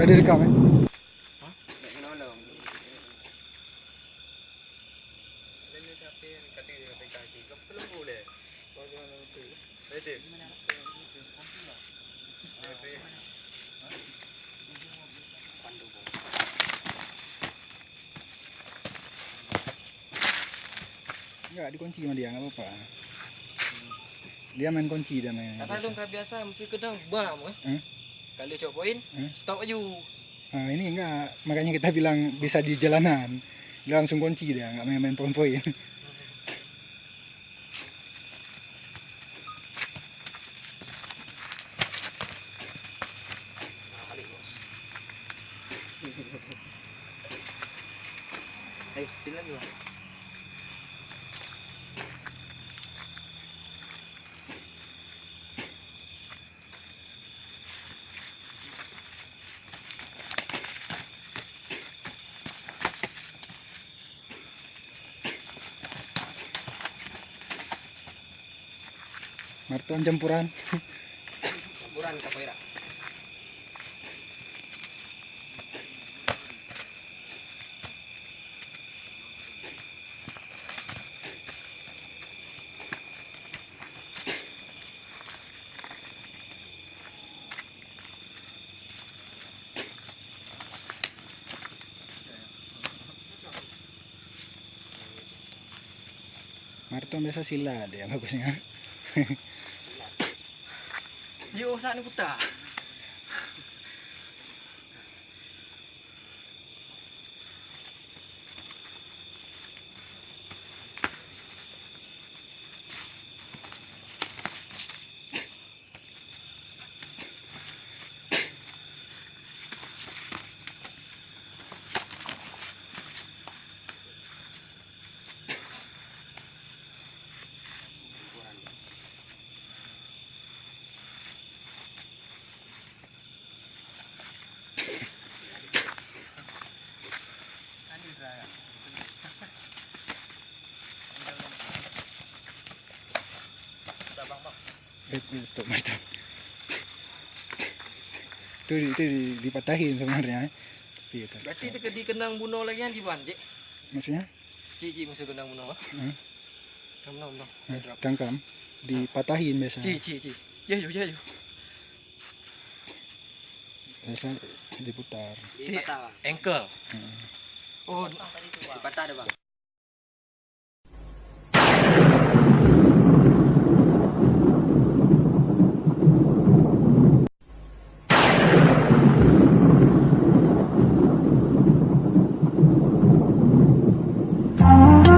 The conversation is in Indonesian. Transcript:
direkam ya. Hah? Nggak mana? Enggak dikunci sama dia, nggak apa-apa. Dia main kunci dia main. Karena dong kayak biasa mesti kedang bang, kali cobain, stop aja. Nah, ini enggak, makanya kita bilang bisa di jalanan. Dia langsung kunci dia, nggak main-main poin-poin. Balik bos. Ayo, sini lagi bang. Martuan campuran. Campuran capoeira. Martuan biasa silat dia bagusnya. Yo, saat ini putar. Stop Martuan. Itu dipatahin sebenarnya. Tapi itu. Berarti dekat di kenang bunuh lagi yang di Banjek. Maksudnya? Cici masuk kenang bunuh. Kenang bunuh. Tangkam dipatahin biasa. Cici. Ya yo. Biasa diputar. Di patah. Ankle. Oh, di patah ada bang.